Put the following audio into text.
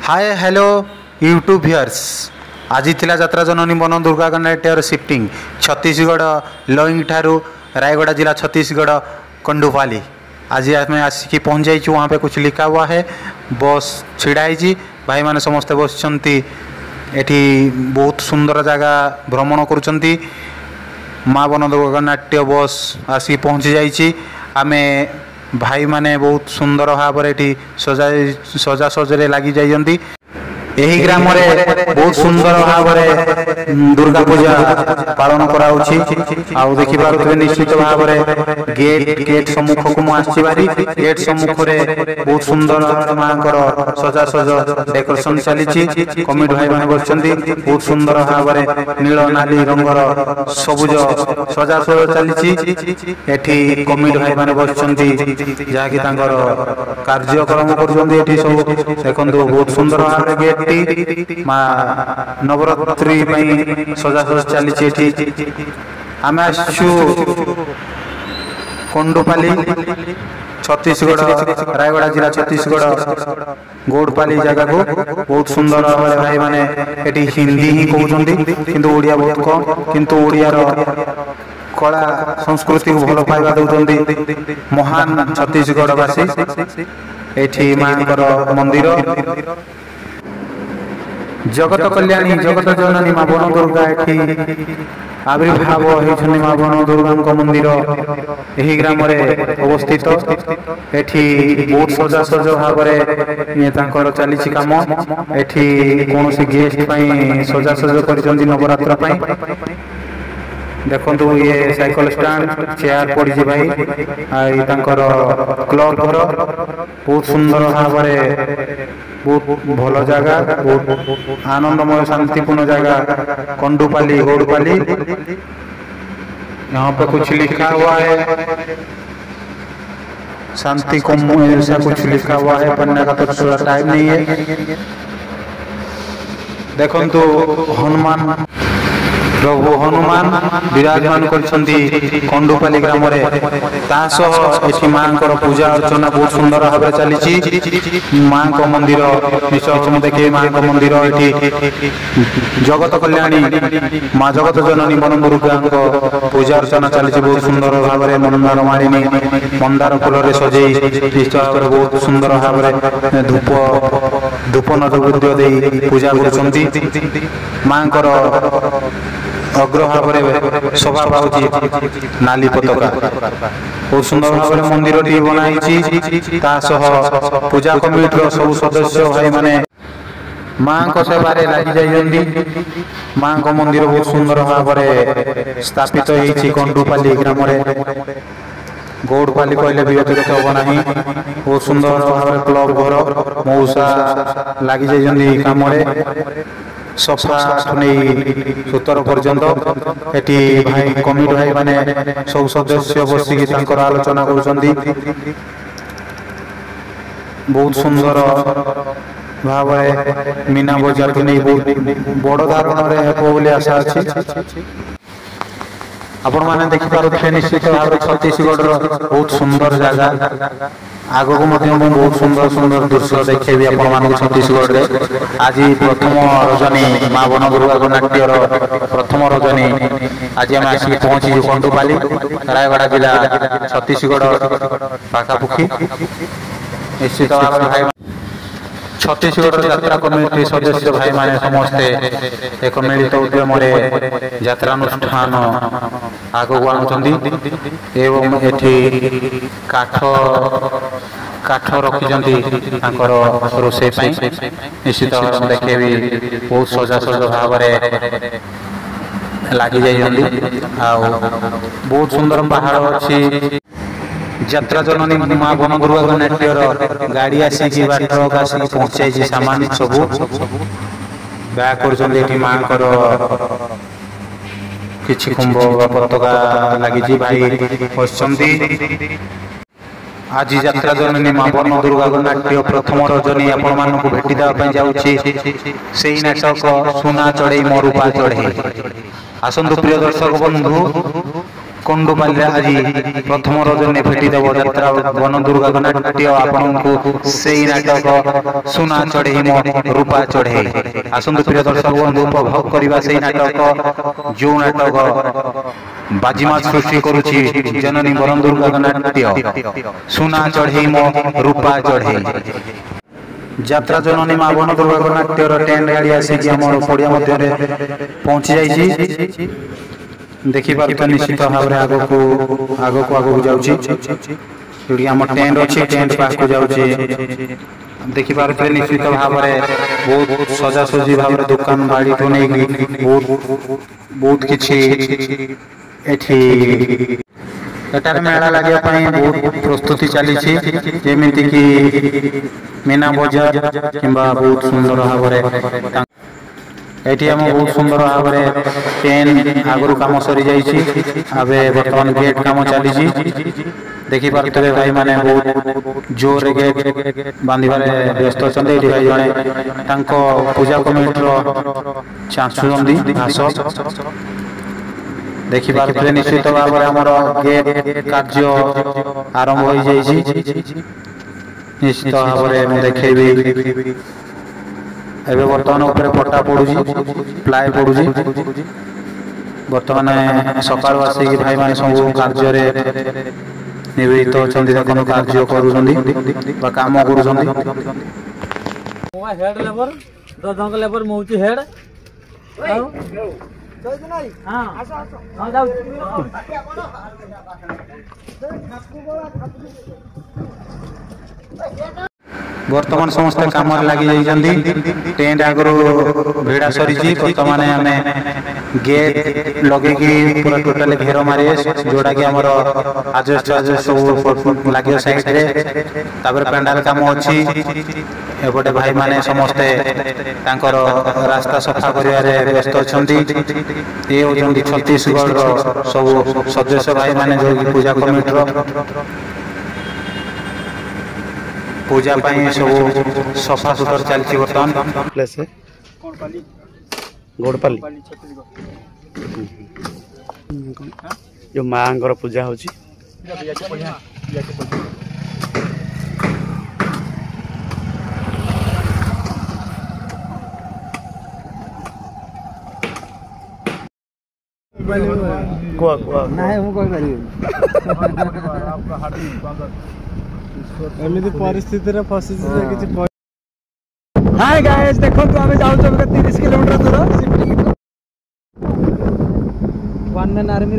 Hi hello YouTube viewers. आज थिला यात्रा जननी वन दुर्गा नाट्यर शिफ्टिंग छत्तीसगढ़ लोइंग ठारू रायगढ़ जिला छत्तीसगढ़ कंडुपाली। आज आम आसिक पहुँच जाइए। वहाँ पे कुछ लिखा हुआ है। बस छिड़ाई भाई मैंने समस्ते बसती। एठी बहुत सुंदर जगह भ्रमण करुँच। माँ वन दुर्गा नाट्य बस आसिक पहुँची जाइए। आमे भाई माने बहुत सुंदर भाव सजासजे लगी जाइए। यही ग्राम बहुत सुंदर भाव दुर्गा पूजा पालन कराऊँगी। आउ देखिए निश्चित भाव गेट सम्मुख को मुझे बारी गेट सम्मुख में बहुत सुंदर माँ सजासज डेकोरेशन चली। कमिटी भाई मैंने बस बहुत सुंदर भाव नील नाली रंगर सबुज सजासज चली। एठी कमिटी भाई मैंने बस जहाँकि कार्यक्रम कर सब देखो बहुत सुंदर भाव गेट माँ नवरात्रि सजासज चली। आम आसु कंडुपाली छत्तीसगढ़ रायगढ़ जिला छत्तीसगढ़ गौड़पाली जगह को बहुत सुंदर भाव भाई मैंने ये हिंदी ही कहते किंतु ओडिया बहुत कम। किंतु ओडिया कला संस्कृति को भल पाइबा दौरान महान छत्तीसगढ़वासी एठी माँ मंदिर जगत कल्याणी जगत जननी माँ वन दुर्गा एठी आविर्भाव होती। माँ वन दुर्गा मंदिर यही ग्राम अवस्थित। एठी बहुत सजासज भाव चली कम। एठी कौन गेस्ट सजासज कर नवरात्र देखो ये साइकिल स्टैंड चेयर पड़ी भाई आई क्लब घर बहुत सुंदर भाव बहुत भल जगह बहुत आनंदमय शांतिपूर्ण जगह कंडुपाली गौड़पाली। यहाँ पे कुछ लिखा हुआ है शांति को ऐसा कुछ लिखा हुआ है। पढ़ने का तो थोड़ा टाइम नहीं है। देखो तो हनुमान प्रभु हनुमान विराजमान करछंती कंडुपाली ग्राम माँ पूजा अर्चना बहुत सुंदर भाव चली। माँ को मंदिर निश्चय देखे माँ को मंदिर ये जगत कल्याणी माँ जगत जननी वन दुर्गा पूजा अर्चना चली। बहुत सुंदर भाव मंदार मालिनी मंदार फूल सजे निश्चय बहुत सुंदर भाव धूप नैवेद्य दे पूजा कर माँ अग्र शोभा पाऊँ नाली पताका बहुत सुंदर भाव मंदिर टी बनाई। पूजा कमिटी सब सदस्य भाई माने माँ को सेवारे लगी जाइए। माँ को मंदिर बहुत सुंदर भाव स्थापित होती कंडुपाली ग्राम गौड़पाली कहले भी अतिरिक्त हम ना। बहुत सुंदर भाव क्लब घर मऊसा लगी जाइए कम सफा नहीं सुतर पर्यंत एटी भाई कमिटी भाई माने सब सदस्य बसिक आलोचना कर बहुत सुंदर भाव मीना बजार को नहीं बहुत बड़ धारण आशा अच्छी। आपण मैंने देखिपे निश्चित भाव छत्तीसगढ़ बहुत सुंदर जगह आग को बहुत सुंदर सुंदर दृश्य देखेबी आपण छत्तीसगढ़ आज प्रथम रजनी माँ वन दुर्गा नाट्यर प्रथम रजनी आज आम आसिक पहुंची कंडुपाली रायगढ़ जिला छत्तीसगढ़ पाखापुखी। निश्चित भाव भाई छत्तीसगढ़ यात्रा कमिटी सदस्य भाई माने समस्ते एक मिलित उद्यम यात्रानुष्ठान आगू आणुचंती एवं एठी काठ रखिचंती रोषे निश्चित भाव देखे भी बहुत सजासज भाव लगी जाइए। बहुत सुंदर पहाड़ अच्छी यात्रा जननी माँ वन दुर्गा नाट्यर गाड़ी आसिक ट्रक आसिक पहुंचाई सामान सब बैग कर माँ कि कुंभ पताका लगी भाई बस। आज यात्रा जननी माँ वन दुर्गा नाट्य प्रथम रजनी आपण भेटी देवाई जाऊँगी नाटक सुना चढ़ई मरुपा चढ़ई। आसतु प्रिय दर्शक बंधु कंडुपाली आज प्रथम रजनी भेटिदेव यात्रा वन दुर्गा नाट्य आपको से नाटक सुना चढ़ई मो रूपा चढ़ई आसतु प्रिय दर्शक बंधु उपभोग करवा से नाटक जो नाटक बाजीमात सृष्टि करुछि जननी वन दुर्गा नाट्य सुना चढ़ई मो रूपा चढ़ई यात्रा जननी माँ वन दुर्गा नाट्यर टेंट गाड़ी आसिक पड़िया मध्य पहुंची जाइए देखिपार निश्चित भाव में आग को जाऊँगी आम टेंट अच्छी टेंट पाक जाऊँगी देखिपार निश्चित भाव में बहुत सजासजी भाव में दुकान बाड़ी ठू नहीं बहुत किसी एटार मेला लगे बहुत प्रस्तुति चली जमीती कि मीना बजार कि बहुत सुंदर भाव में एटी आम बहुत सुंदर भाव में पेन आगु कम सरी जाइए बर्तमान गेट कम चली देखिपे भाई माने बहुत जोर गेट बांधार व्यस्त अच्छा भाई जड़े पूजा कमिटी चाचुंदी घास देखिपे निश्चित भाव में आमर गेट कार्य आरंभ हो निश्चित भाव में देखेबी एवं बर्तमान ऊपर पट्टा पड़ुजी प्लाय पड़ुजी बर्तमान सकाल आसिक भाई माने सब कार्य निवेदित अच्छा देखो कार्य कर काम कर बर्तमान समस्त काम लगी टेंट आगु भिड़ा सरी बर्तमान आम गेट लगे पूरा टोटाल घेर मारे जोटा कि आमर आजस्ट सब लगे साइड पेंडाल काम अच्छी एपटे भाई माने समस्ते रास्ता सफा कर व्यस्त अच्छा ये होती छत्तीसगढ़ सब सदस्य भाई माने जो पूजा कमिटी पूजा सब सफा सुतर चलती बर्तमान प्लेस गोड़पाली जो माँ पूजा हो एमती परिस्थिति फसी हाय गाइस देखो आम जाऊँ 30 किलोमीटर दूर वन मैन आर्मी